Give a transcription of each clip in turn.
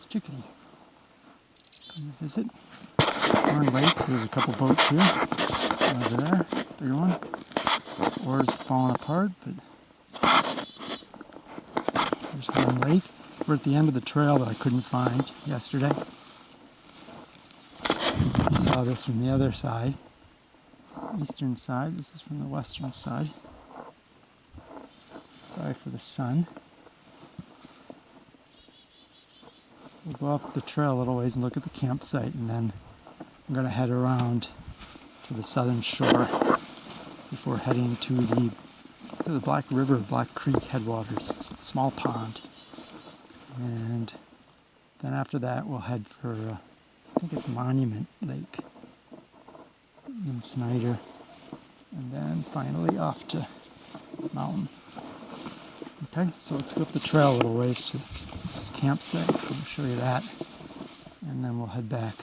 chickadee. Come to visit. Horn Lake, there's a couple boats here. Over there, bigger one. Oars are falling apart, but there's Horn Lake. We're at the end of the trail that I couldn't find yesterday. You saw this from the other side, eastern side. This is from the western side. Sorry for the sun. We'll go up the trail a little ways and look at the campsite, and then I'm going to head around to the southern shore before heading to the Black River, Black Creek headwaters, small pond. And then after that we'll head for, I think it's Monument Lake in Snyder. And then finally off to Mountain. Okay, so let's go up the trail a little ways to the campsite. I'll show you that. And then we'll head back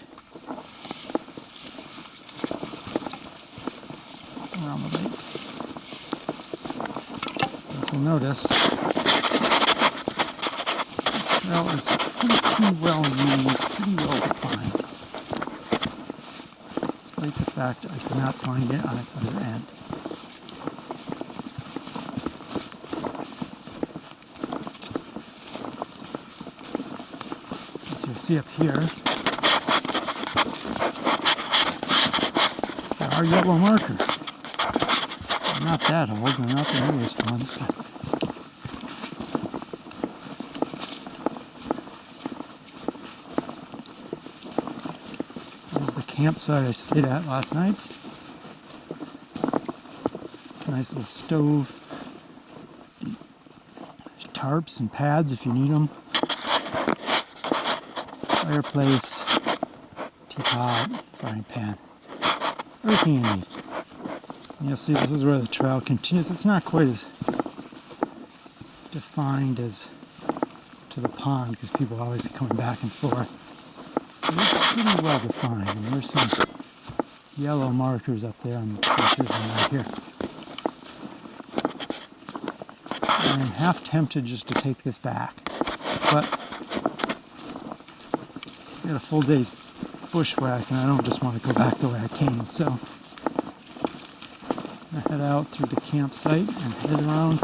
around the lake. As you'll notice, this trail is pretty well used, pretty well defined, despite the fact I could not find it on its other end. As you'll see up here, there are yellow markers. They're not that old, they're not the newest ones, but there's the campsite I stayed at last night. Nice little stove, tarps and pads if you need them, fireplace, teapot, frying pan, everything you need. And you'll see this is where the trail continues. It's not quite as defined as to the pond because people are always coming back and forth. But it's pretty well defined, and there's some yellow markers up there on the pictures and right here. And I'm half tempted just to take this back, but I got a full day's bushwhack and I don't just want to go back the way I came, so I head out through the campsite and head around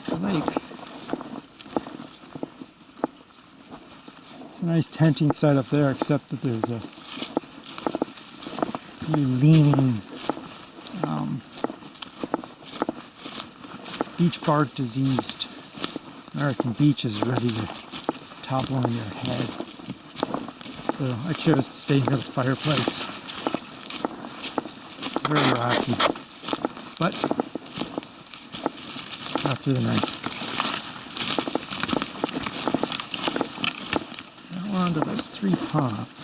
the lake. It's a nice tenting site up there, except that there's a few leaning beech bark diseased American beeches ready to topple on your head. So I chose to stay near the fireplace. Very rocky, but got through the night. Now on to those 3 ponds.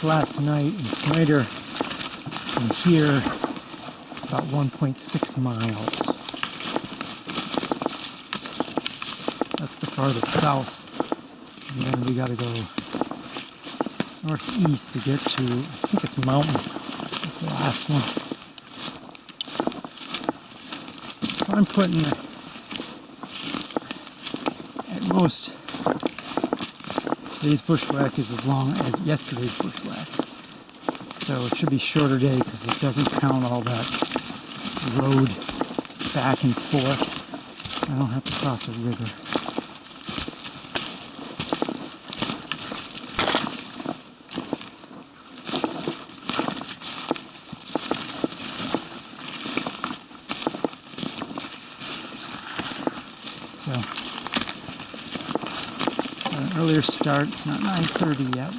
Last night in Snyder from here it's about 1.6 miles. That's the farthest south, and then we got to go northeast to get to, I think it's Mountain. That's the last one. So I'm putting at most today's bushwhack is as long as yesterday's bushwhack. So it should be a shorter day because it doesn't count all that road back and forth. I don't have to cross a river. So an earlier start. It's not 9:30 yet.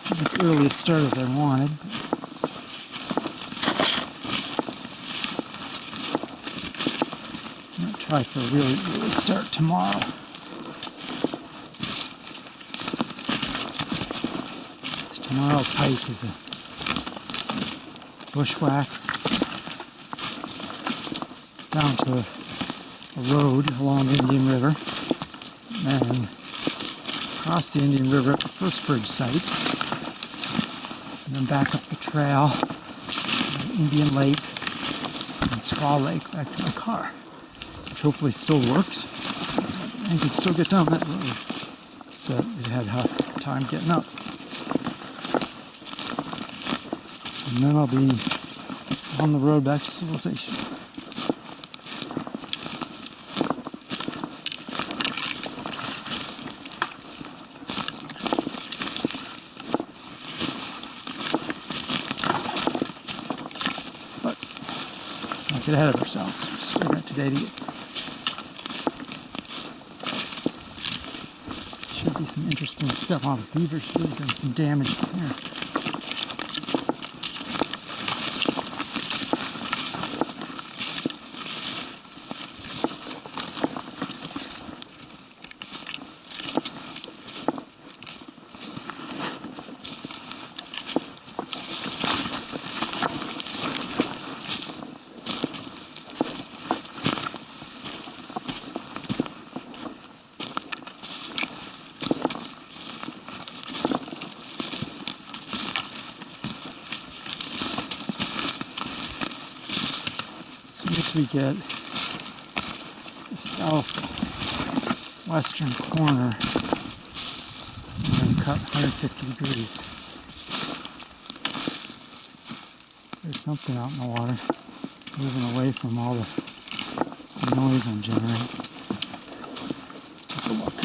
It's the earliest start as I wanted. I'm going to try for a really early start tomorrow. It's Tomorrow's hike is a bushwhack down to a road along the Indian River, and across the Indian River at the First Bridge site, and then back up the trail, Indian Lake and Squaw Lake back to my car, which hopefully still works and can still get down that road. But it had a hard time getting up. And then I'll be on the road back to civilization. But let's not get ahead of ourselves. We're still got today to get. Should be some interesting stuff. Oh, the beaver should have done some damage here. We get the southwestern corner and then cut 150 degrees. There's something out in the water, moving away from all the noise I'm generating. Let's take a look.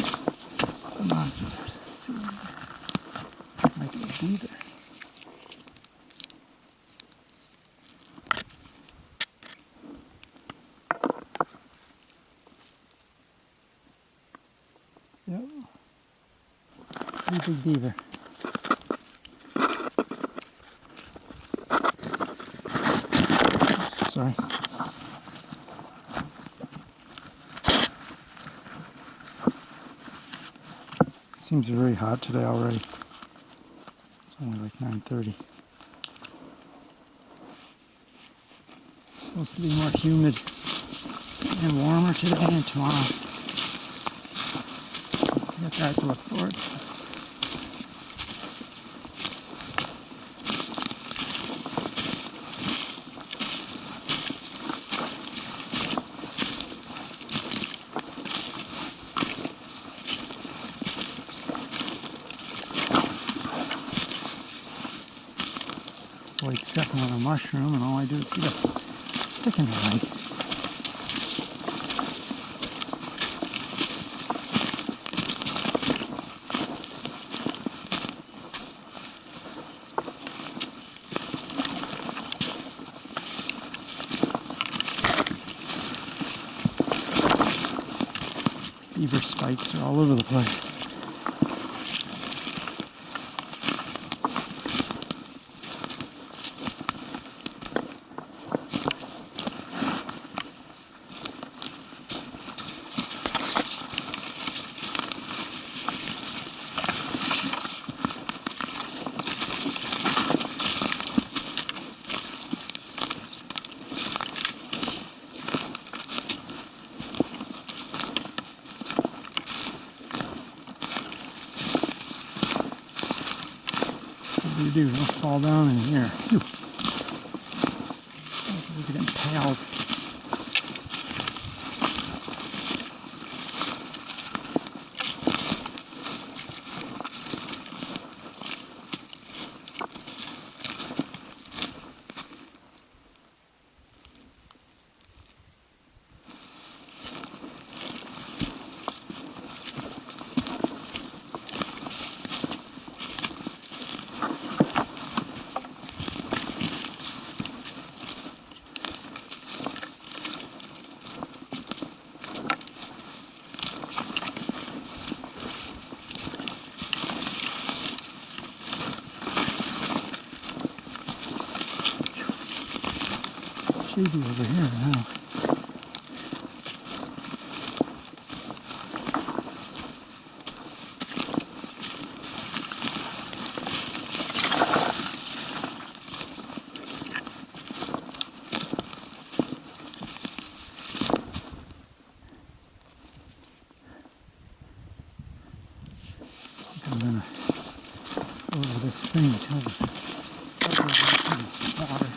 Binoculars. See what it is. Might be a beaver. Yep. Pretty big beaver. Sorry. Seems very hot today already. It's only like 9:30. Supposed to be more humid and warmer today and tomorrow. Got that to look forward to. Avoid stepping on a mushroom, and all I do is get a stick in the leg. Beaver spikes are all over the place. What do you do? Don't fall down in here. Phew. We get impaled. Shady over here now. gonna over this thing till the water.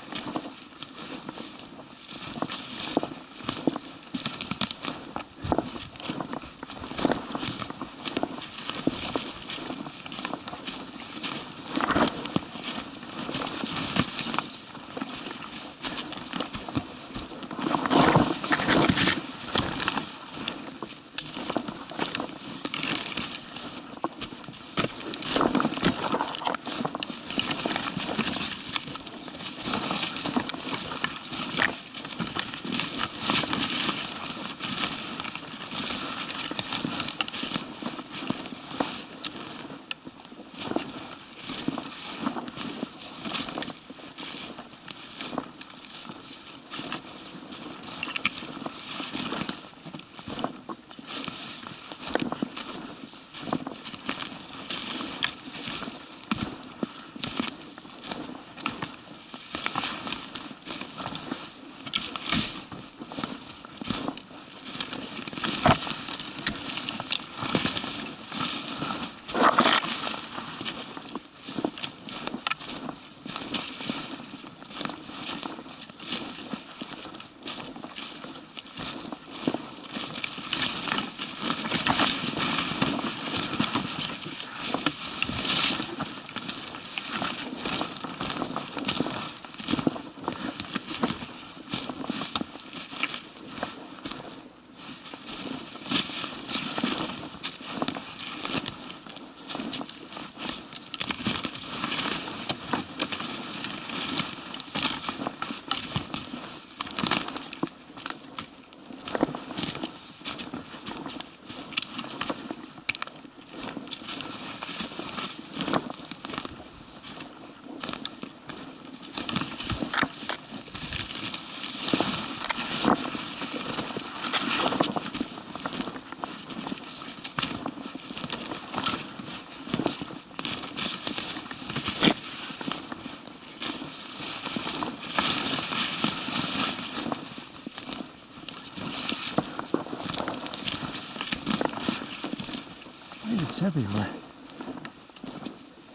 Spiders everywhere.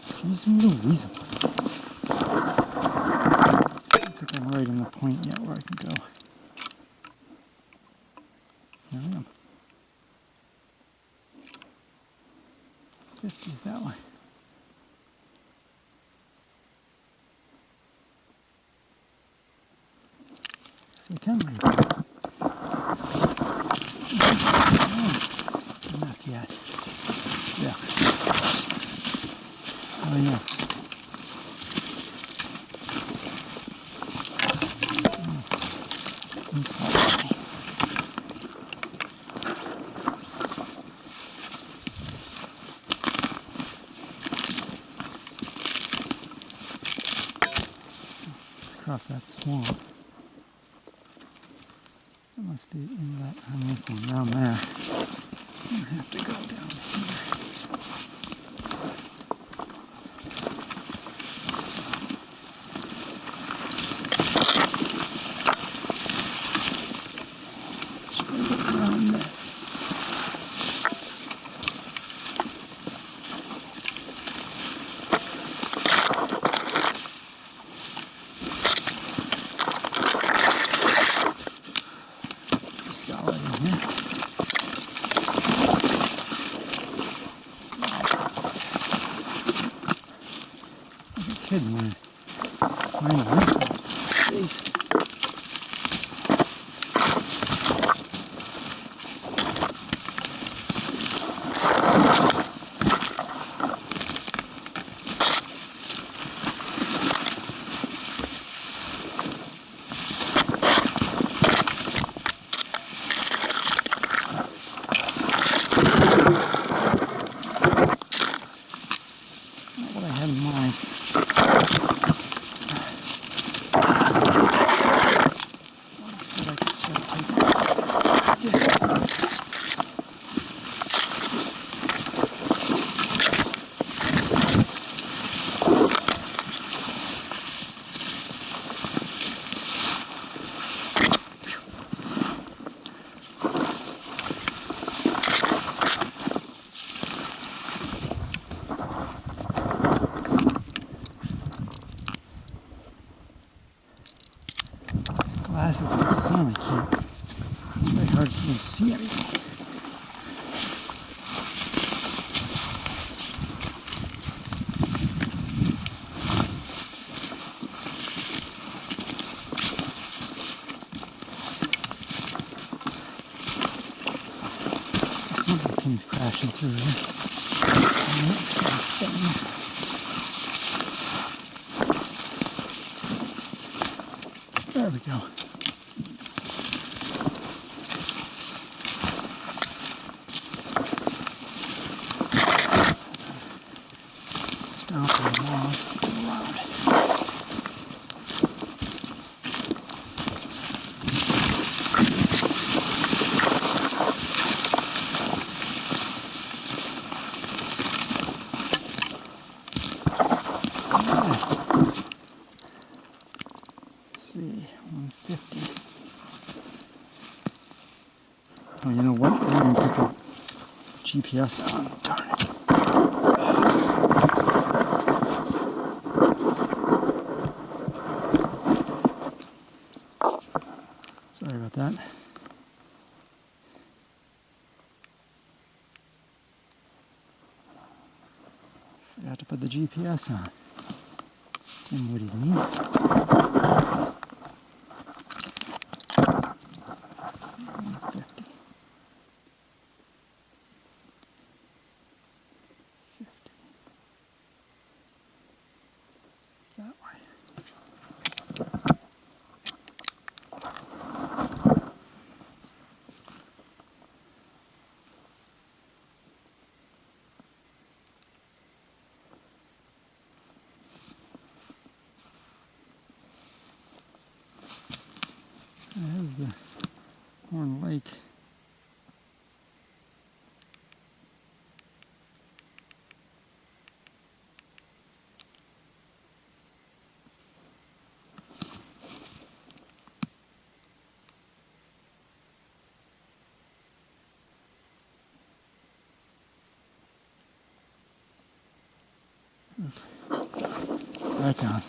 Jeez Louise. I don't think I'm right on the point yet where I can go. There I am. 50's that way. So I can read. Enough yet. Yeah. Oh yeah. Inside. Let's cross that swamp. That must be in that from down there. I have to go down here. Around this. Solid in here. Like a kid man. Mine insults. Jeez. Not what I had in mind. down, I can't. It's very hard to even see anything. Something came crashing through here. There we go. Stomping the walls around. Let's see, 150. Oh, you know what? I didn't put the GPS on. Darn it. Sorry about that. Forgot to put the GPS on. Tim, what do you mean? 150. 50. That way. There's the Horn Lake. Back on.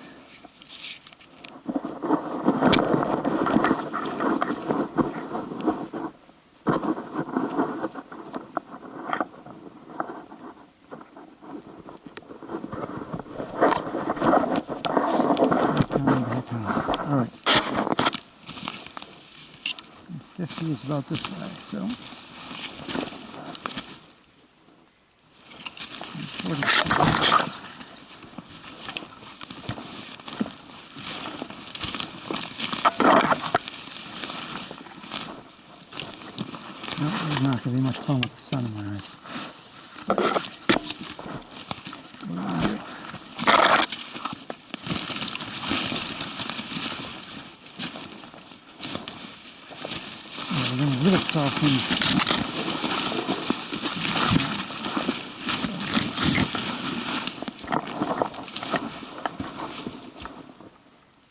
Alright. 50 is about this way, so 40. No, there's not going to be much fun with the sun in my eyes. We're going to really solve things.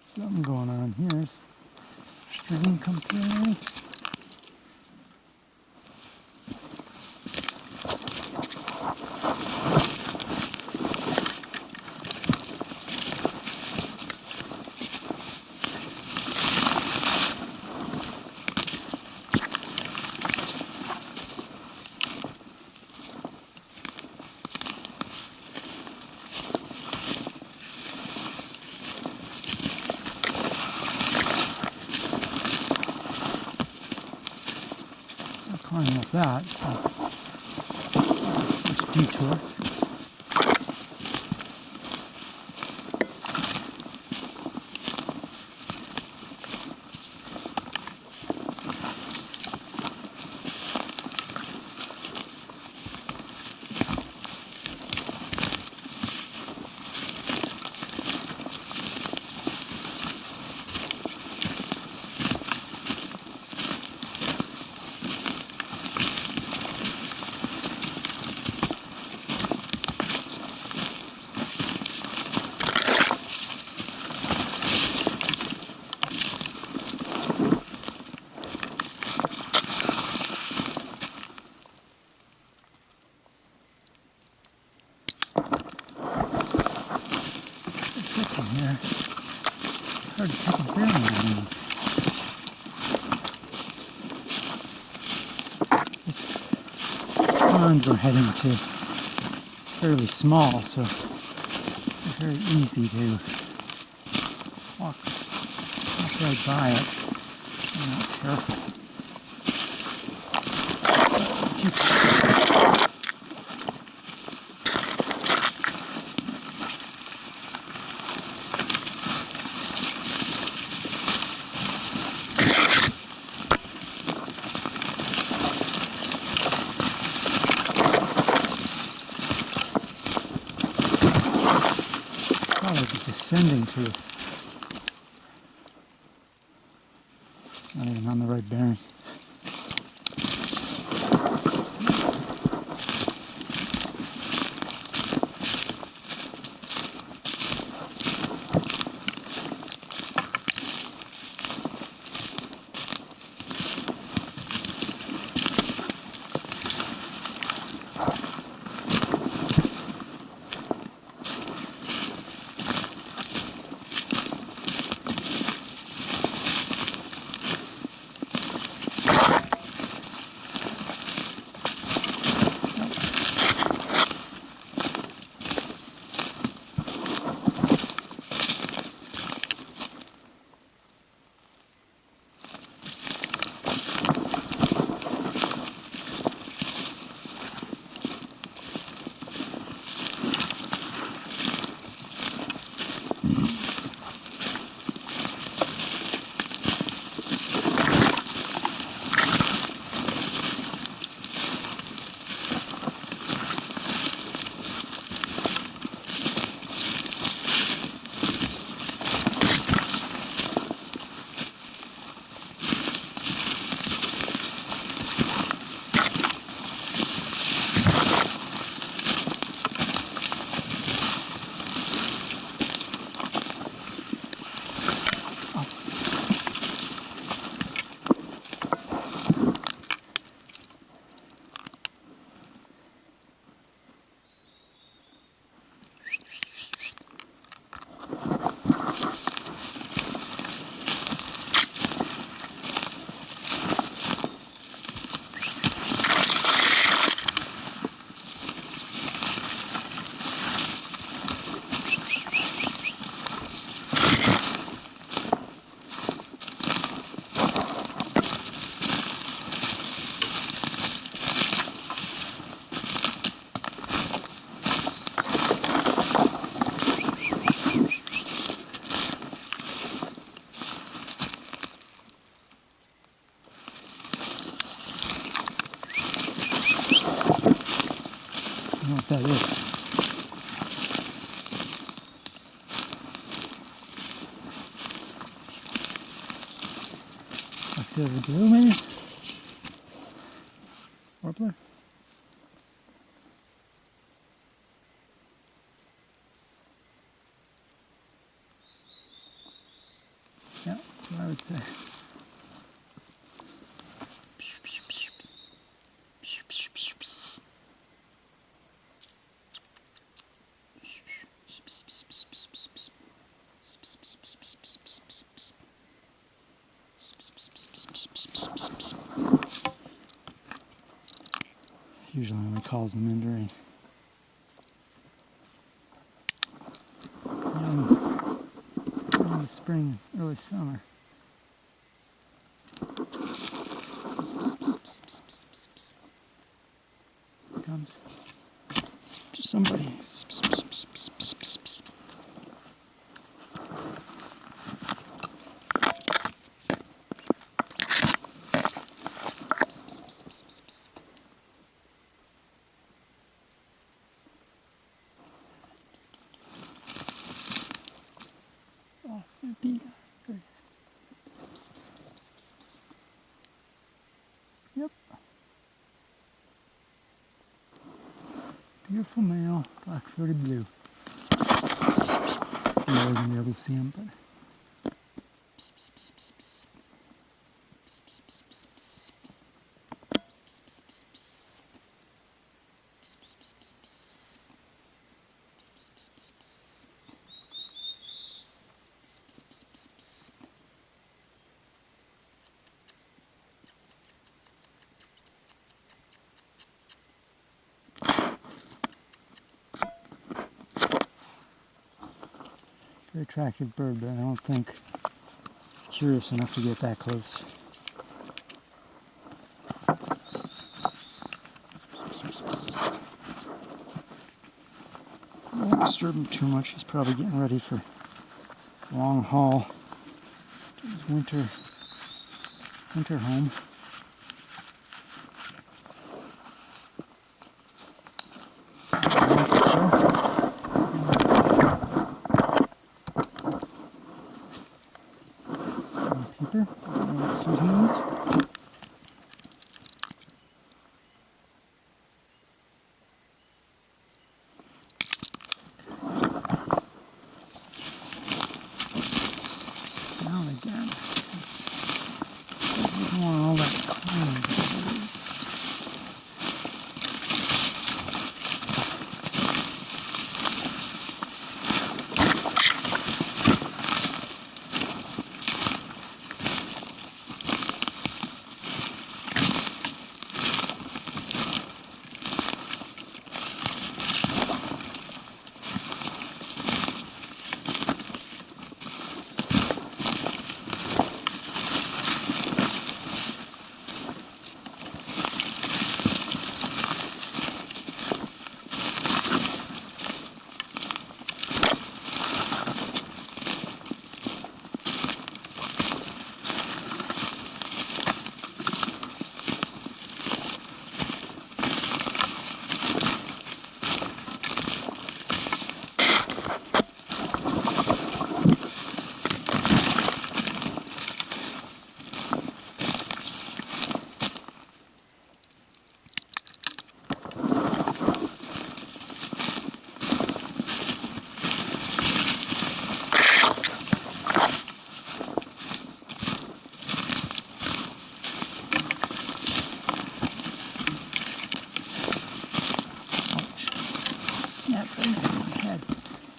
Something going on here. Stream come through. Climbing up that, so first detour. Hard to take a bearing on me. pond we're heading to is fairly small, so it's very easy to walk right by it if you're not careful. Descending to us. Not even on the right bearing. I don't know what that is. A bit of a blue, maybe? Warbler? Yeah, that's what I would say. Usually only calls them in during the spring, early summer. Here comes somebody. Oh, there he is. Yep. Beautiful male, black-throated blue. You're never going to be able to see him, but... very attractive bird, but I don't think it's curious enough to get that close. I won't disturb him too much. He's probably getting ready for a long haul to his winter home. Small peeper, doesn't know what season it is. Down again. I don't want all that clean waste.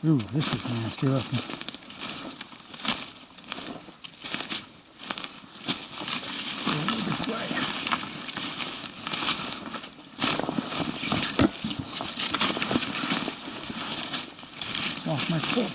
Ooh, this is nasty looking. Go this way. It's off my foot.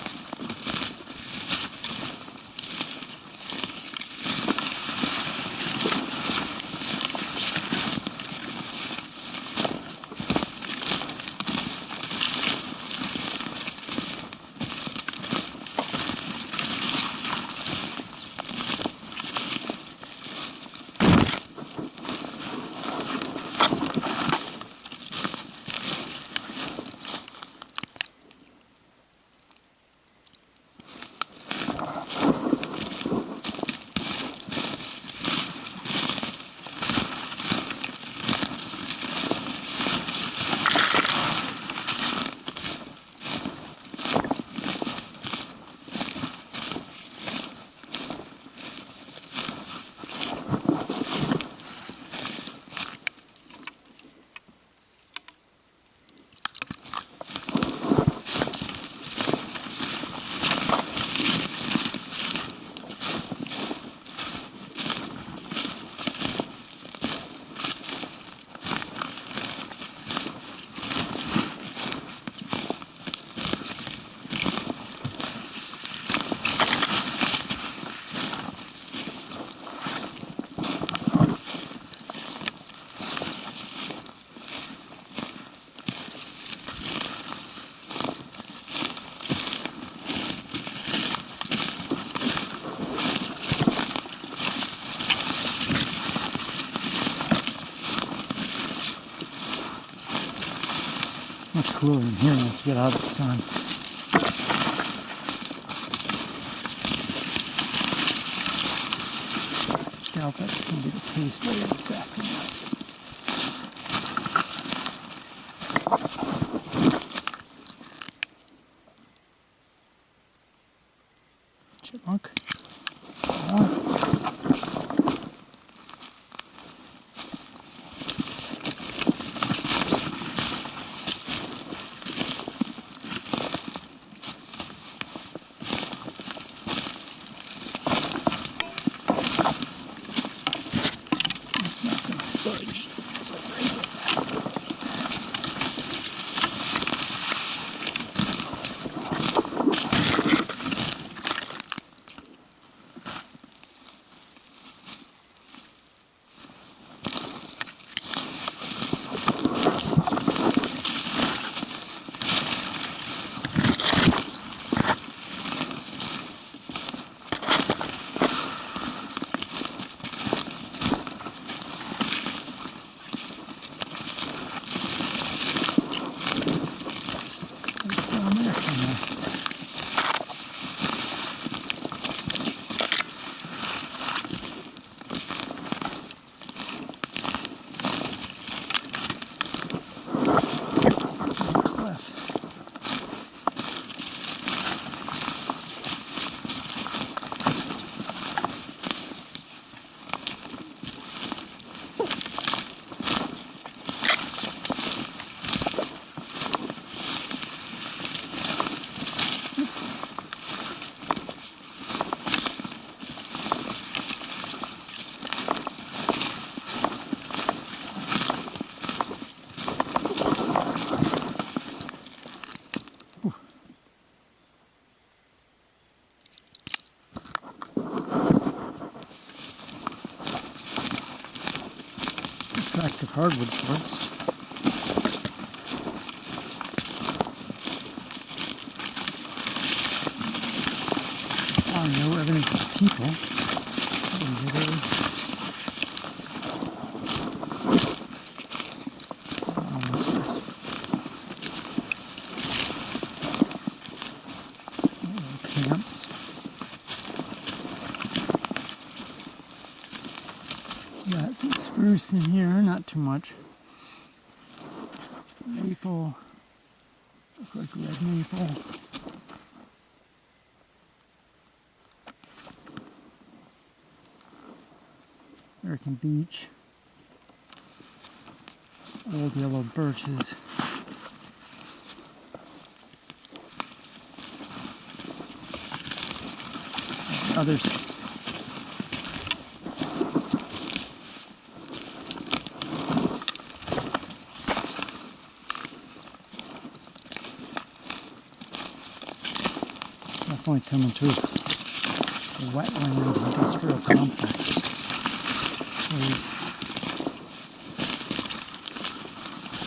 Much cooler in here once you get out of the sun. I doubt that's going to be the case later this afternoon. Chipmunk. hardwood forest. So far, no evidence of people. Camps. Got some spruce in here, not too much. Maple, looks like red maple. American beech. Old yellow birches. Others. Definitely coming to a wetland industrial complex.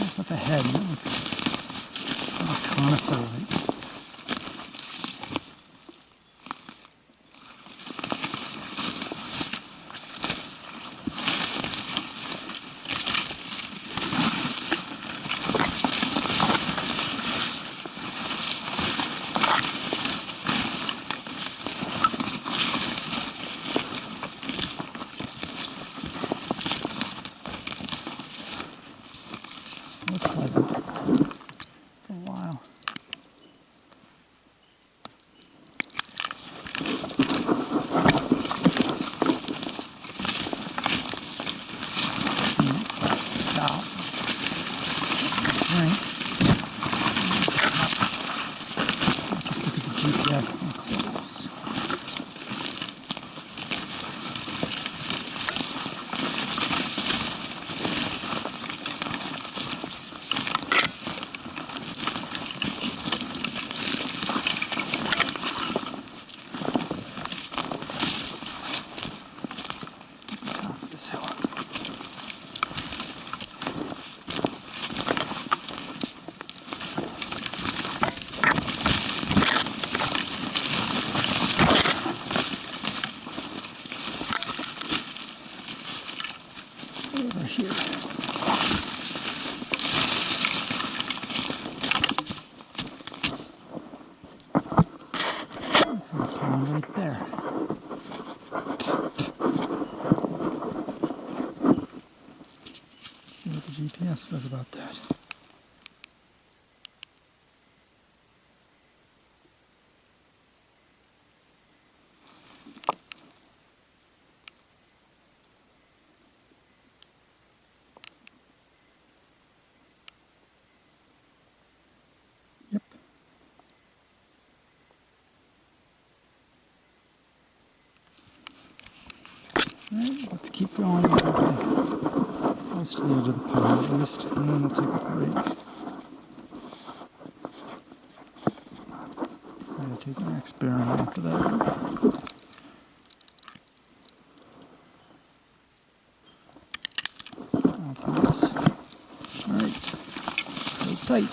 Look at the head, that looks kind of conifer-like. That's pleasant for a while. Stop. Drink. Just look at the GPS and close. Over here. Looks like a pond right there. Let's see what the GPS says about that. Yep. Alright, let's keep going. Close to the edge of the pond at least, and then we'll take a break. I'm going to take the next bearing after that. Alright, hold tight.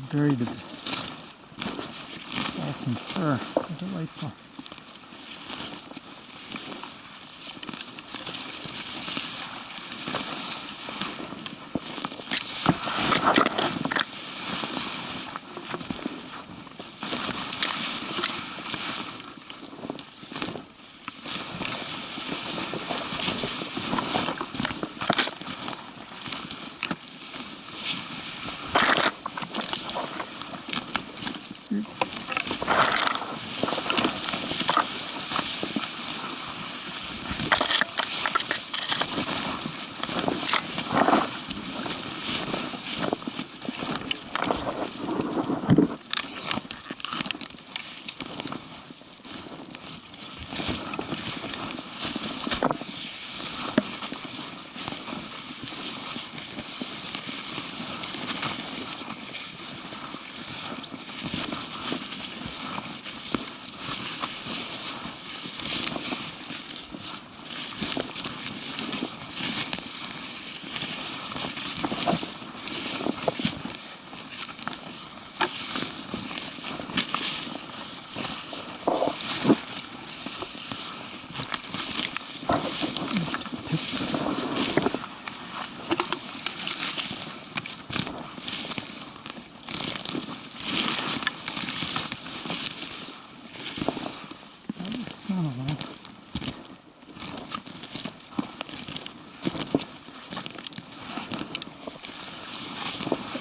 Buried with balsam fir. Delightful.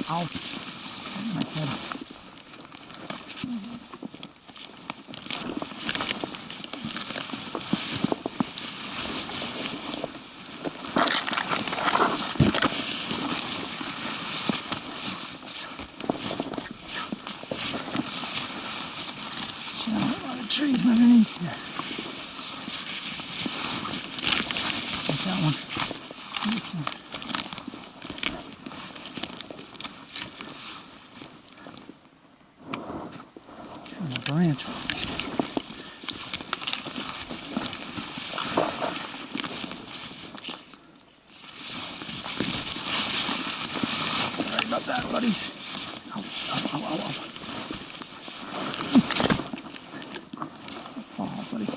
Ow! Hit my head. A lot of trees underneath here. Like that one. This one. Branch. Sorry about that, buddies. Ow, ow, ow, ow, ow. Don't fall, buddy.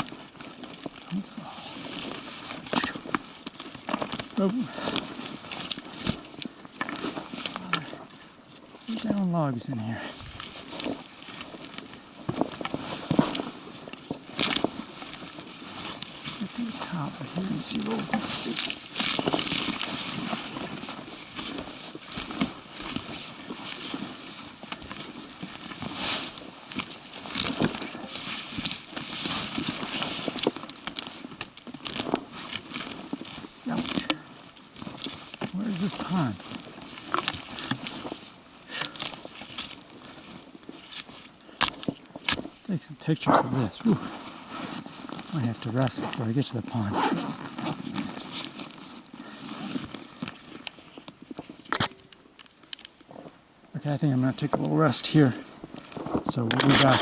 Don't fall. Oh. There's down logs in here. Top of here and see what we can see. Ouch. Where is this pond? Let's take some pictures of this. Whew. I have to rest before I get to the pond. Okay, I think I'm going to take a little rest here. So we'll be back